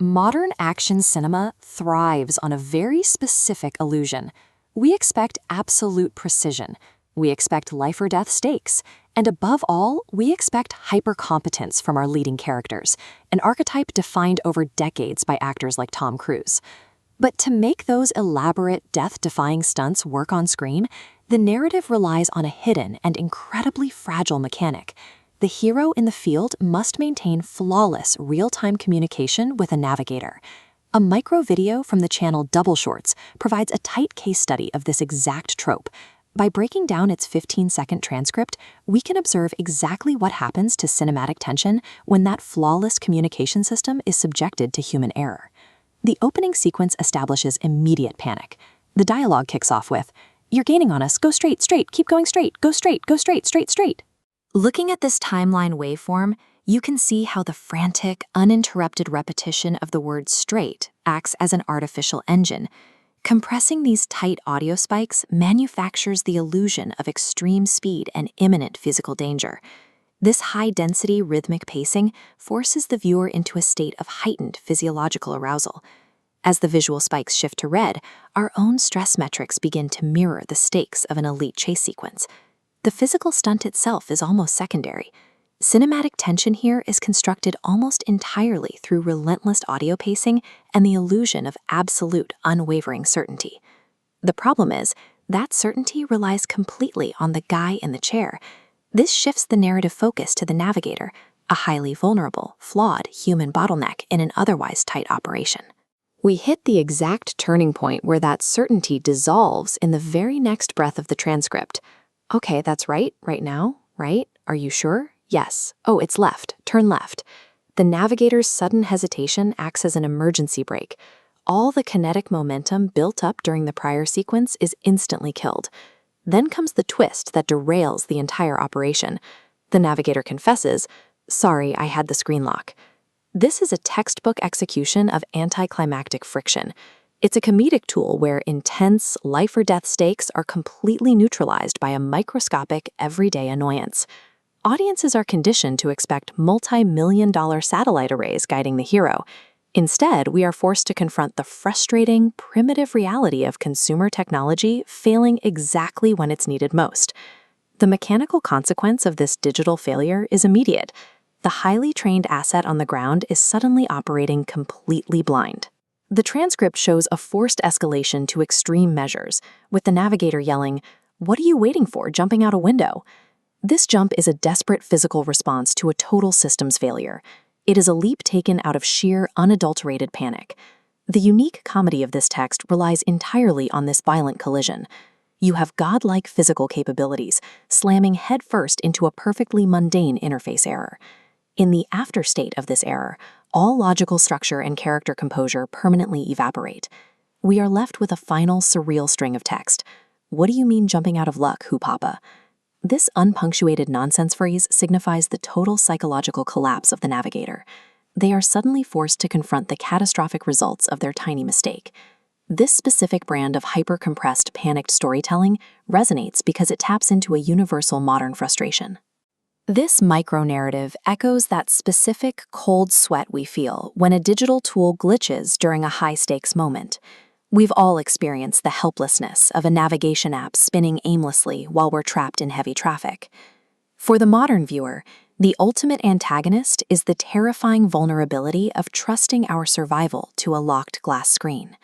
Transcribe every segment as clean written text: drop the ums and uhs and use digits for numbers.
Modern action cinema thrives on a very specific illusion. We expect absolute precision. We expect life or death stakes. And above all, we expect hyper-competence from our leading characters, an archetype defined over decades by actors like Tom Cruise. But to make those elaborate, death-defying stunts work on screen, the narrative relies on a hidden and incredibly fragile mechanic. The hero in the field must maintain flawless real-time communication with a navigator. A micro video from the channel Double Shorts provides a tight case study of this exact trope. By breaking down its 15-second transcript, we can observe exactly what happens to cinematic tension when that flawless communication system is subjected to human error. The opening sequence establishes immediate panic. The dialogue kicks off with, "You're gaining on us, go straight, straight, keep going straight, go straight, go straight, straight, straight." Looking at this timeline waveform, you can see how the frantic, uninterrupted repetition of the word straight acts as an artificial engine. Compressing these tight audio spikes manufactures the illusion of extreme speed and imminent physical danger. This high-density rhythmic pacing forces the viewer into a state of heightened physiological arousal. As the visual spikes shift to red, our own stress metrics begin to mirror the stakes of an elite chase sequence. The physical stunt itself is almost secondary. Cinematic tension here is constructed almost entirely through relentless audio pacing and the illusion of absolute, unwavering certainty. The problem is, that certainty relies completely on the guy in the chair. This shifts the narrative focus to the navigator, a highly vulnerable, flawed human bottleneck in an otherwise tight operation. We hit the exact turning point where that certainty dissolves in the very next breath of the transcript. "Okay, that's right now, right? Are you sure? Yes. Oh, it's left. Turn left." The navigator's sudden hesitation acts as an emergency brake. All the kinetic momentum built up during the prior sequence is instantly killed. Then comes the twist that derails the entire operation. The navigator confesses, "Sorry, I had the screen lock." This is a textbook execution of anticlimactic friction. It's a comedic tool where intense, life-or-death stakes are completely neutralized by a microscopic, everyday annoyance. Audiences are conditioned to expect multi-million-dollar satellite arrays guiding the hero. Instead, we are forced to confront the frustrating, primitive reality of consumer technology failing exactly when it's needed most. The mechanical consequence of this digital failure is immediate. The highly trained asset on the ground is suddenly operating completely blind. The transcript shows a forced escalation to extreme measures, with the navigator yelling, "What are you waiting for, jumping out a window?" This jump is a desperate physical response to a total systems failure. It is a leap taken out of sheer, unadulterated panic. The unique comedy of this text relies entirely on this violent collision. You have godlike physical capabilities, slamming headfirst into a perfectly mundane interface error. In the afterstate of this error, all logical structure and character composure permanently evaporate. We are left with a final, surreal string of text. "What do you mean jumping out of luck, hoopapa?" This unpunctuated nonsense phrase signifies the total psychological collapse of the navigator. They are suddenly forced to confront the catastrophic results of their tiny mistake. This specific brand of hyper-compressed, panicked storytelling resonates because it taps into a universal modern frustration. This micro-narrative echoes that specific cold sweat we feel when a digital tool glitches during a high-stakes moment. We've all experienced the helplessness of a navigation app spinning aimlessly while we're trapped in heavy traffic. For the modern viewer, the ultimate antagonist is the terrifying vulnerability of trusting our survival to a locked glass screen.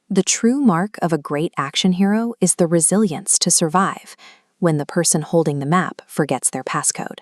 The true mark of a great action hero is the resilience to survive when the person holding the map forgets their passcode.